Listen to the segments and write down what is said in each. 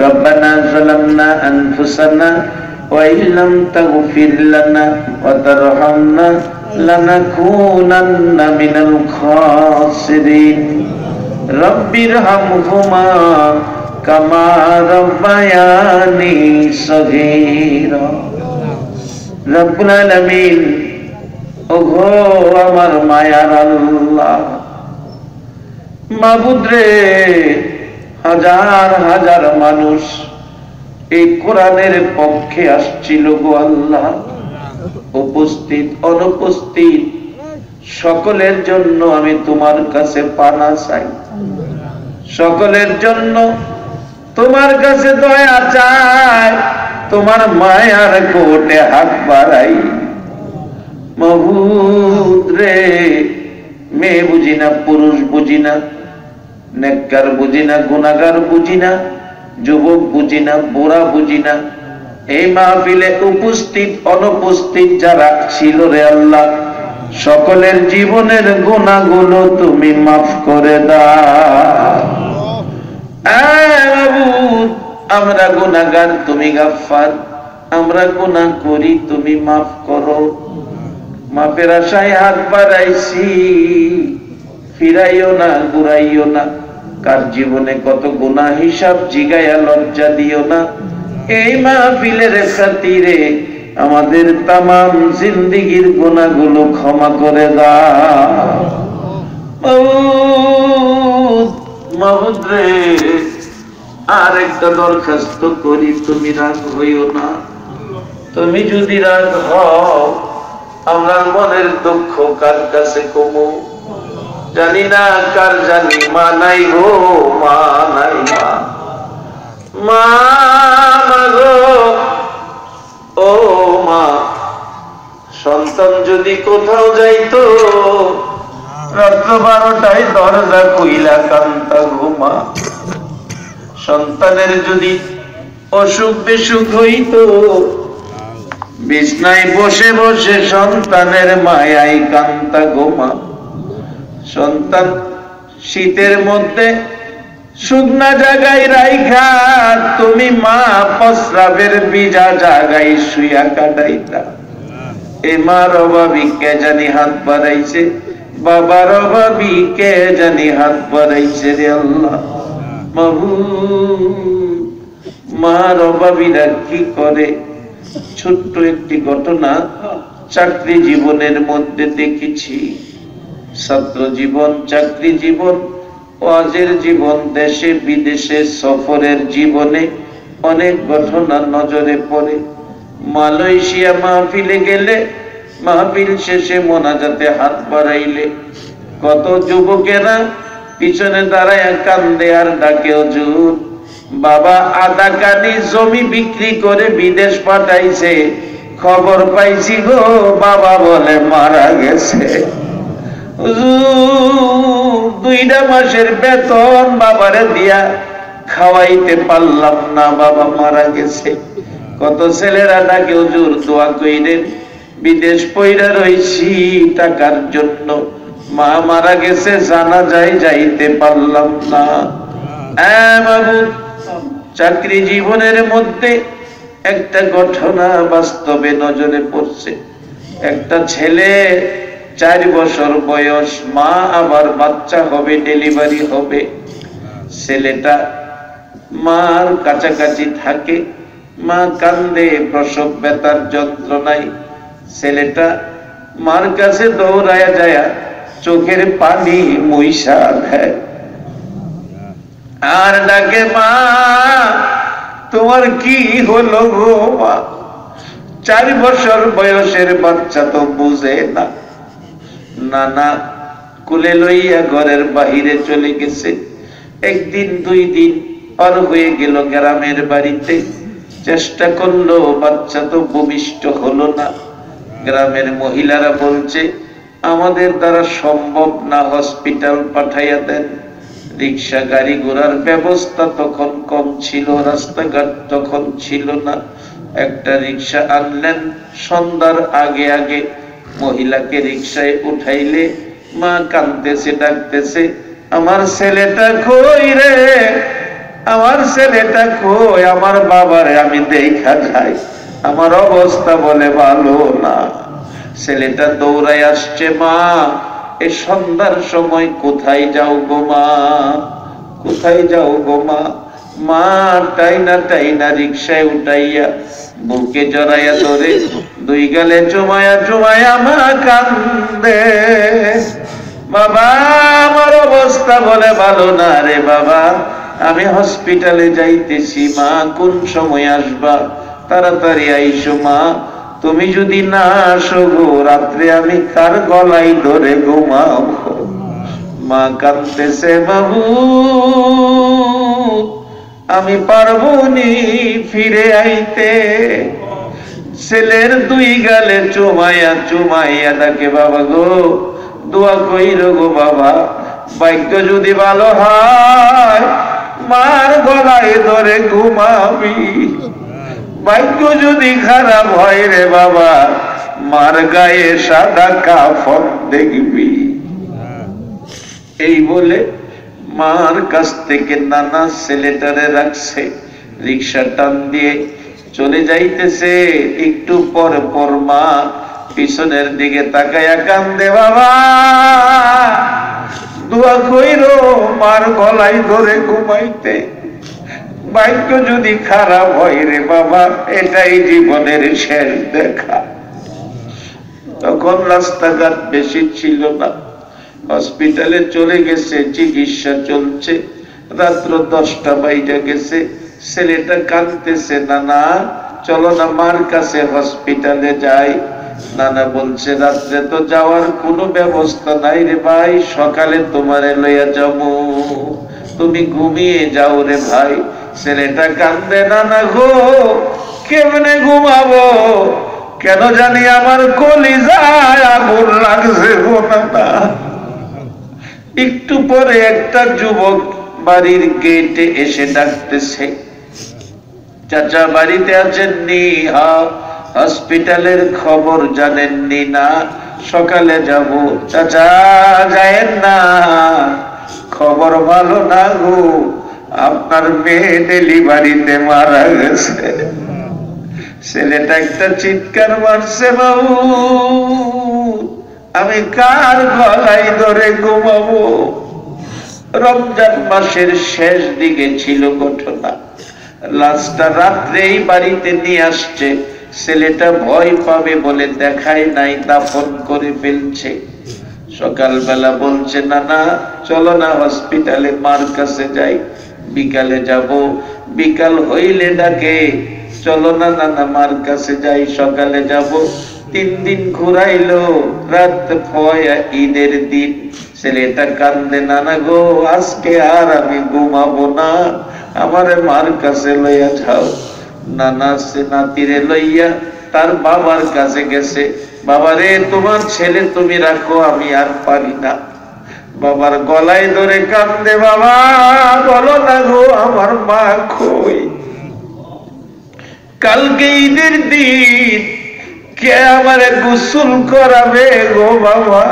রব্বানা যালামনা আনফুসানা ওয়া ইল্লাম তাগফির লানা ওয়া তারহামনা লানাকুনান্না মিনাল খাসিরিন রব্বিরহামহুমা কামা রাব্বায়ানি সগীরা। রব্বুল আলামিন, ওগো আমার মায়ার আল্লাহ, মাবুদ রে, হাজার হাজার মানুষ এই কোরআনের পক্ষে আসছিল গো আল্লাহ, উপস্থিত অনুপস্থিত সকলের জন্য আমি তোমার কাছে পানা চাই, সকলের জন্য তোমার কাছে দয়া চাই, তোমার মায়ার কোটে হাত বাড়াই। মাবুদ রে, মেয়ে বুঝি না, পুরুষ বুঝি না, নেককার বুঝি না, গুনাহগার বুঝি না, যুবক বুঝি না, বুড়া বুঝি না, এই মাহফিলে উপস্থিত অনুপস্থিত যারা ছিল রে আল্লাহ, সকলের জীবনের গুনাহগুলো তুমি মাফ করে দাও। মাবুদ, আমরা গুনাহগার, তুমি গাফফার, আমরা গুনাহ করি, তুমি মাফ করো। মাফের আশায় হাত বাড়াইছি, ফিরাইও না, ঘুরাইও না। কার জীবনে কত গুনাহ হিসাব জিগায়া লজ্জা দিও না। এই মাহফিলের খাতিরে আমাদের তামাম জিন্দেগীর গুনাহগুলো ক্ষমা করে দাও। মাবুদ রে, আর একটা দরখাস্ত করি, তুমি রাগ হইও না। তুমি যদি রাগ হও, আমরা মনের দুঃখ কার কাছে কমু জানি না, কার জানি মা নাই গো, মা নাই, মা গো, ও মা। সন্তান যদি কোথাও যাইতো, রাত্র 12টায় দরজা খুইলা কান্তা ঘুমা। সন্তানের যদি অসুখ বিসুখ হইতো, বিছনায় বসে বসে সন্তানের মায়ায় কান্তা ঘুমা। সন্তান শীতের মধ্যে শুকনা জায়গায় রাইখা তুমি মা প্রস্রাবের ভিজা জায়গায় শুয়া কাটাইতা। এ মার অভাবী কে জানি হাত বাড়াইছে, বাবার অভাবী কে জানি হাত বাড়াইছে রে আল্লাহ। মার অভাবীরা কি করে? ছোট্ট একটি ঘটনা চাকরি জীবনের মধ্যে দেখেছি। ছাত্র জীবন, চাকরি জীবন, ওয়াজের জীবন, দেশে বিদেশে সফরের জীবনে অনেক ঘটনা নজরে পড়ে। মালয়েশিয়া মাহফিলে গেলে, মাহফিল শেষে মোনাজাতে হাত বাড়াইলে কত যুবকেরা পিছনে দাঁড়ায় কান্দে আর ডাকে, হুজুর বাবা আধা কানি জমি বিক্রি করে বিদেশ পাঠাইছে, খবর পাইছি গো বাবা বলে মারা গেছে। হুজুর 2টা মাসের বেতন বাবারে দিয়া খাওয়াইতে পারলাম না, বাবা মারা গেছে। কত ছেলেরা ডাকে, হুজুর দোয়া কইরেন, বিদেশ পয়রা রইছি টাকার জন্য, মা মারা গেছে, জানা যায় যাইতে পারলাম না। বাবু, চাকরি জীবনের মধ্যে একটা ঘটনা বাস্তবে নজরে পড়ছে। একটা ছেলে 4 বছর বয়স, মা আবার বাচ্চা হবে, ডেলিভারি হবে। ছেলেটা মার কাছাকাছি থাকে, মা কান্দে প্রসব ব্যথার যন্ত্রণায়। ছেলেটা মার কাছে দৌড়ায়া যায়, চোখের পানি মুইসা দেয় আর ডাকে, মা তোমার কি হলো গো মা? 4 বছর বয়সের বাচ্চা তো বুঝে না। নানা কুলে লইয়া ঘরের বাহিরে চলে গেছে। 1 দিন 2 দিন পার হয়ে গেল, গ্রামের বাড়িতে চেষ্টা করলো, বাচ্চা তো ভূমিষ্ঠ হলো না। গ্রামের মহিলারা বলছে, আমাদের দ্বারা সম্ভব না, হসপিটাল পাঠাইয়া দেন। রিক্সা গাড়ি ঘোড়ার ব্যবস্থা তখন কম ছিল, রাস্তাঘাট তখন ছিল না। একটা রিক্সা আনলেন, সন্ধ্যার আগে আগে মহিলাকে রিক্সায় উঠাইলে মা কাঁদতেছে, ডাকতেছে, আমার ছেলেটা কই রে, আমার ছেলেটা কই, আমার বাবারে আমি দেখা যাই, আমার অবস্থা বলে ভালো না। ছেলেটা দৌড়াই আসছে, মা এই সন্ধ্যার সময় কোথায় যাও গো মা, কোথায় যাও গো মা? মা টাইনা টাইনা রিক্সায় উঠাইয়া বুকে জড়াইয়া ধরে দুই গালে চুমায়া চুমায়া মা কান্দে। বাবা আমার অবস্থা বলে ভালো না রে বাবা, আমি হসপিটালে যাইতেছি, মা কোন সময় আসবা? তাড়াতাড়ি আইসো মা, তুমি যদি না আসো গো রাত্রে আমি কার গলায় ধরে ঘুমাবো? মা কাঁদতেছে, বাবু আমি পারবো নি ফিরে আইতে। ছেলের দুই গালে চুমাইয়া চুমাইয়া ডাকে, বাবা গো দোয়া কইরো গো বাবা, ভাগ্য যদি ভালো হয় মার গলায় ধরে ঘুমাবি, ভাগ্য যদি খারাপ হয় রে বাবা মার গায়ে সাদা কাফন দেখবি। এই বলে মার কাছ থেকে নানা ছেলেটারে রাখছে, রিক্সা টান দিয়ে চলে যাইতেছে। একটু পর পর মা পিছনের দিকে তাকায়া কান্দে, বাবা দোয়া কইরো মার গলায় ধরে ঘুমাইতে, ভাগ্য যদি খারাপ হয় রে বাবা এটাই জীবনের শেষ দেখা। তখন রাস্তাঘাট বেশি ছিল না, হসপিটালে চলে গেছে, চিকিৎসা চলছে, রাত্র 10টা বাইজা গেছে। ছেলেটা কাঁদতেছে, নানা চলো না মার কাছে হসপিটালে যাই। নানা বলছে, রাত্রে তো যাওয়ার কোনো ব্যবস্থা নাই রে ভাই, সকালে তোমারে লইয়া যাবো, তুমি ঘুমিয়ে যাও রে ভাই। ছেলেটা কান্দে, নানা গো কেমনে ঘুমাবো, কেন জানি আমার কলিজায় আগুন লাগছে গো নানা। একটু পরে একটা যুবক বাড়ির গেটে এসে ডাকতেছে, চাচা বাড়িতে আছেননি? হসপিটালের খবর জানেননি না? সকালে যাব। চাচা যায়েন না, খবর ভালো না গো, আপনার মেয়ে ডেলিভারিতে মারা গেছে। ছেলেটা একটা চিৎকার মারছে, বাবু আমি কার গলায় ধরে ঘুমাবো? রমজান মাসের শেষ দিকে ছিল ঘটনা, লাশটা রাত্রেই বাড়িতে নিয়ে আসছে। ছেলেটা ভয় পাবে বলে দেখায় নাই, দাফন করে ফেলছে। সকালবেলা বলছে, নানা চলো না হসপিটালে মার কাছে যাই, বিকালে যাব। বিকাল হইলে ডাকে, চলো না নানা মার কাছে যাই, সকালে যাব। 3 দিন ঘুরাইলো, রাত পয়া ঈদের দিন। ছেলেটা কান্দে, নানা গো আজকে আর আমি ঘুমাবো না, আমারে মার কাছে লইয়া যাও। নানা সে নাতিরে লইয়া তার বাবার কাছে গেছে। বাবারে তোমার ছেলে তুমি রাখো, আমি আর পারি না। বাবার গলায় ধরে কান্দে, বাবা বলো না গো আমার মা কই? কালকে ঈদের দিন কে আমারে গোসল করাবে গো বাবা,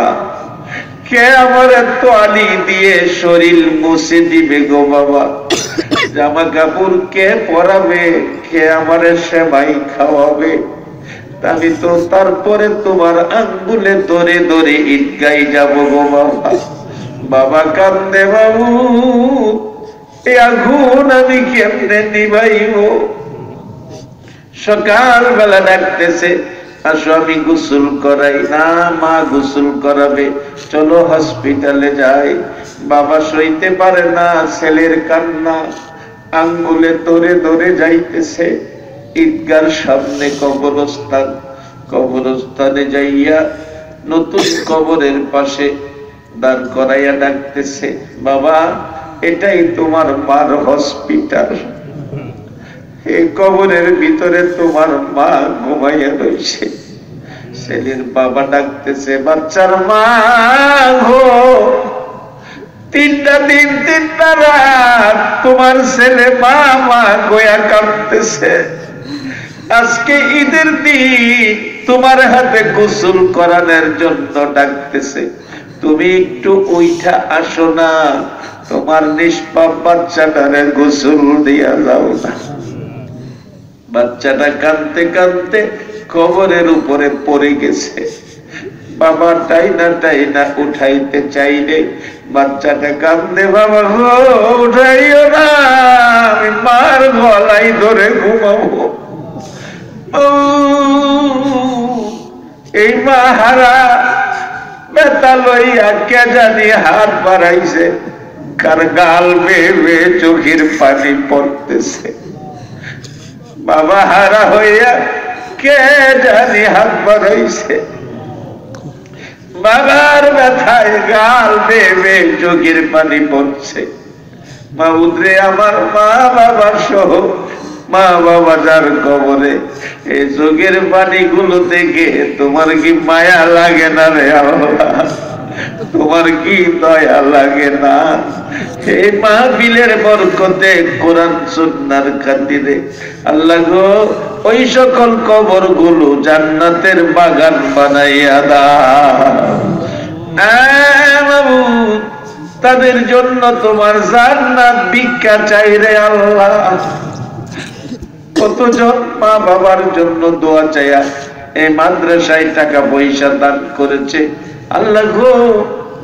কে আমারে তোয়ালি দিয়ে শরীর মুছে দিবে গো বাবা, জামা কাপড় কে পরাবে, কে আমারে সেমাই খাওয়াবে? আমি তো তারপরে তোমার আঙ্গুলে ধরে ধরে ঈদগাই যাব গো বাবা। বাবা কান্দে, বাবু এই আগুন আমি কেমনে নিভাইব? সকালবেলা ডাকতেছে, আসো আমি গোসল করাই। না মা গোসল করাবে, চলো হসপিটালে যাই। বাবা সইতে পারে না ছেলের কান্না, আঙ্গুলে ধরে ধরে যাইতেছে। ঈদগার সামনে কবরস্থান, কবরস্থানে যাইয়া নতুন কবরের পাশে দাঁড় করাইয়া ডাকতেছে, বাবা এটাই তোমার মার হসপিটাল, এই কবরের ভিতরে তোমার মা ঘুমাইয়া রয়েছে। ছেলের বাবা ডাকতেছে, বাচ্চার মা গো 3টা দিন 3টা রাত তোমার ছেলে মা মা গোয়া কাঁদতেছে। আজকে ঈদের দিন তোমার হাতে গোসল করানোর জন্য ডাকতেছে। তুমি একটু উইঠা আসো না, তোমার নিষ্পাপ বাচ্চাটারে গোসল দিয়া যাও না। বাচ্চাটা কাঁদতে কাঁদতে কবরের উপরে পড়ে গেছে। বাবা টাইনা উঠাইতে চাইলে বাচ্চাটা কান্দে, বাবা গো উঠাইও না, আমি মার গলায় ধরে ঘুমাবো। এই মা হারা বেতা লইয়া কে জানি হাত বাড়াইছে, কার গাল বেয়ে চোখের পানি পড়তেছে। বাবা হারা হইয়া কে জানি হাত বাড়াইছে, বাবার ব্যথায় গাল বেয়ে চোখের পানি পড়ছে। মাউদ্রে আমার মা বাবা সহ মা বাবা যার কবরে, এই চোখের পানি গুলো দেখে তোমার কি মায়া লাগে না রে আল্লাহ? তোমার কি দয়া লাগে না? এই মাহফিলের বরকতে কোরআন সুন্নাহর খাতিরে আল্লাহ গো ওই সকল কবর গুলো জান্নাতের বাগান বানাইয়া দাও। তাদের জন্য তোমার জান্নাত ভিক্ষা চাই রে আল্লাহ। কতজন মা বাবার জন্য দোয়া চাইয়া এই মাদ্রাসায় টাকা পয়সা দান করেছে। আল্লাহ গো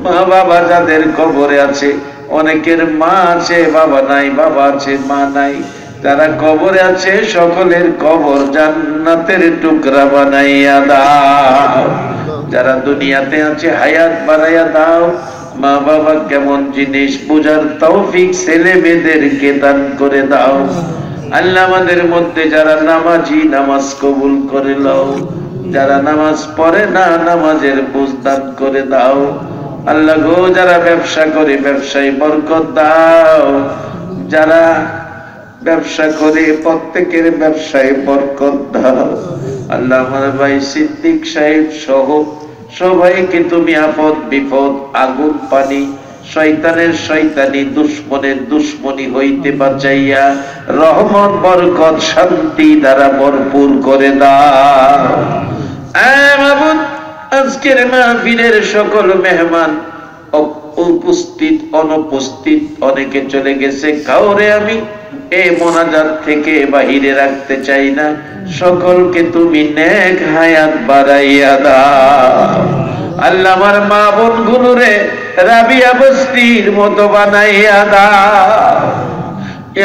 মা বাবা যাদের কবরে আছে, অনেকের মা আছে বাবা নাই, বাবা আছে মা নাই, যারা কবরে আছে সকলের কবর জান্নাতের টুকরা বানাইয়া দাও। যারা দুনিয়াতে আছে হায়াত বানাইয়া দাও। মা বাবা কেমন জিনিস বুঝার তৌফিক ছেলে মেয়েদেরকে দান করে দাও। আল্লাহ আমাদের মধ্যে যারা নামাজি নামাজ কবুল করে নাও, যারা নামাজ পড়ে না নামাজের বুঝ দান করে দাও। আল্লাহ গো যারা ব্যবসা করে ব্যবসায় বরকত দাও, যারা ব্যবসা করে প্রত্যেকের ব্যবসায় বরকত দাও। আল্লাহ আমার ভাই সিদ্দিক সাহেব সহ সবাইকে তুমি আপদ বিপদ আগুন পানি শয়তানের শয়তানি দুশ্মনের দুশ্মনী হইতে বাঁচাইয়া রহমত বরকত শান্তি দ্বারা ভরপুর করে দাও। আজকের মাহফিলের সকল মেহমান উপস্থিত অনুপস্থিত অনেকে চলে গেছে, কাউরে আমি এই মোনাজাত থেকে বাহিরে রাখতে চাই না। সকলকে তুমি নেক হায়াত বাড়াইয়া দাও। আল্লাহ আমার মা বোন গুলোরে রাবিয়া বস্তির মতো বানাইয়া দাও।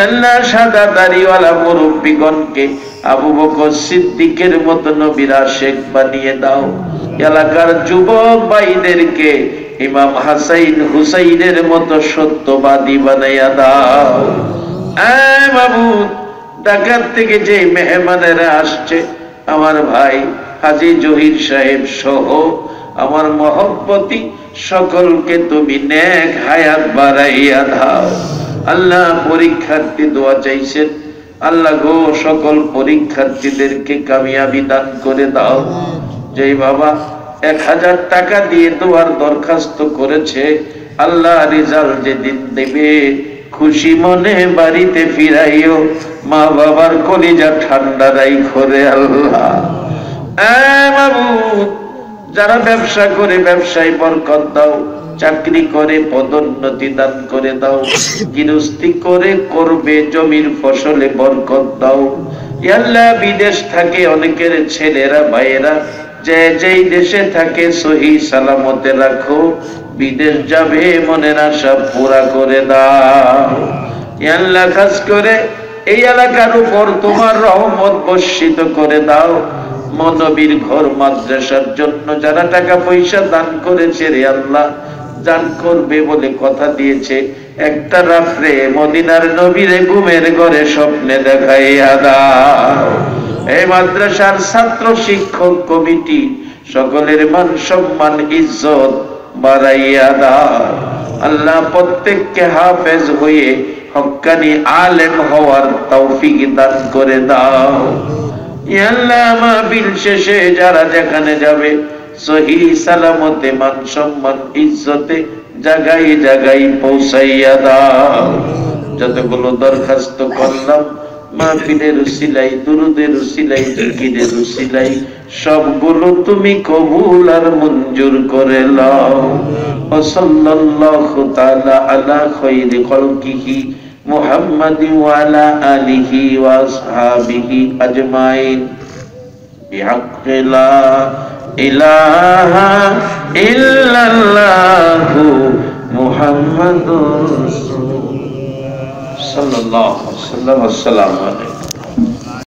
আল্লাহ সাদা দাড়িওয়ালা মুরব্বিগণকে আবু বকর সিদ্দিকের মতো নবীর আশিক বানিয়ে দাও। এলাকার যুবক ভাইদেরকে ইমাম হাসাইন হুসাইনের মতো সত্যবাদী বানাইয়া দাও। বাবু ঢাকার থেকে যে মেহমানেরা আসছে, আমার ভাই হাজী জহির সাহেব সহ আমার মহব্বতী সকলকে তুমি নেক হায়াত বাড়াইয়া দাও। আল্লাহ পরীক্ষার্থী দোয়া চাইছেন, আল্লাহ গো সকল পরীক্ষার্থীদেরকে কামিয়াবি দান করে দাও। যে বাবা 1000 টাকা দিয়ে দোয়ার দরখাস্ত করেছে, আল্লাহ রেজাল্ট যেদিন দেবে খুশি মনে বাড়িতে ফিরাইও, মা বাবার কলিজা ঠান্ডা রাইখো রে আল্লাহ। বাবু যারা ব্যবসা করে ব্যবসায় বরকত দাও, চাকরি করে পদোন্নতি দান করে দাও, গৃহস্থী করে করবে জমির ফসলে বরকত দাও। আল্লাহ বিদেশ থাকে অনেকের ছেলেরা ভাইয়েরা যে যেই দেশে থাকে সহি সালামতে রাখো, বিদেশ যাবে মনের আশা পুরা করে দাও। আল্লাহ খাস করে এই এলাকার উপর তোমার রহমত বর্ষিত করে দাও। মনবীর ঘর মাদ্রাসার জন্য যারা টাকা পয়সা দান করেছে রে আল্লাহ, দান করবে বলে কথা দিয়েছে, একটা রাত্রে মদিনার নবীরে ঘুমের ঘরে স্বপ্নে দেখাইয়া দাও। এই মাদ্রাসার ছাত্র শিক্ষক কমিটি সকলের মান সম্মান ইজ্জত বাড়াইয়া দাও। আল্লাহ প্রত্যেককে হাফেজ হয়ে হক্কানি আলেম হওয়ার তৌফিক দান করে দাও। আল্লাহ মাহফিল শেষে যারা যেখানে যাবে সহি সালামতে মান সম্মান ইজ্জতে জায়গায় জায়গায় পৌঁছাইয়া দাও। যতগুলো দরখাস্ত করলাম মাহফিলের উসিলাই, দুরুদের উসিলাই, জিকিরের উসিলাই সবগুলো তুমি কবুল আর মঞ্জুর করে লও। ও সাল্লাল্লাহু তাআলা আলা খায়রি খালকিহি মুহাম্মাদি ওয়া আলা আলিহি ওয়া আসহাবিহি আজমাইন বিহাক্কি লা ইলাহা ইল্লাল্লাহু মুহাম্মাদুর রাসূলুল্লাহ সাল্লাল্লাহু আলাইহি ওয়াসাল্লাম। আসসালামু আলাইকুম।